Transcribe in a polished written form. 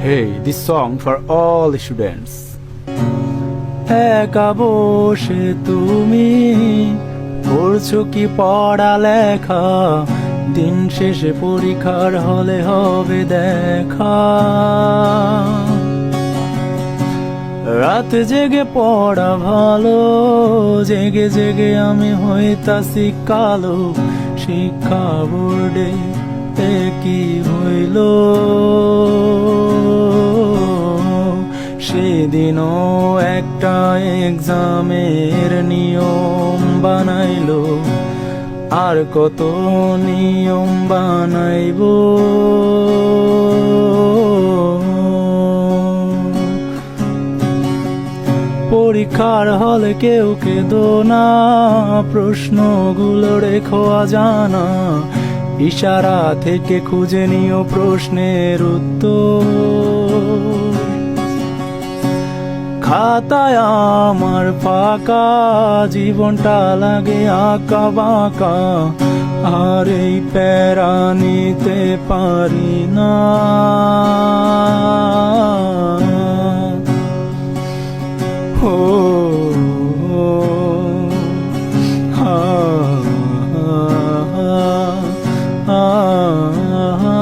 Hey, this song for all students. একা বসে তুমি করছো কি পড়ালেখা, দিন শেষে পরীক্ষার হলে হবে দেখা। রাত জেগে পড়া ভালো, জেগে জেগে আমি হইতাছি কালো। শিক্ষা বোর্ডে কি হইল, সেদিনও একটা এক্সামের নিয়ম বানাইলো, আর কত নিয়ম বানাইবো। পরীক্ষার হলে কেউ কেঁদো না, প্রশ্নগুলো রেখো অজানা, ইশারা থেকে খুঁজে নিও প্রশ্নের উত্তর। খাতায় আমার ফাঁকা, জীবনটা লাগে আঁকা বাঁকা, আর এই প্যারা নিতে পারি না। ও হা হা হা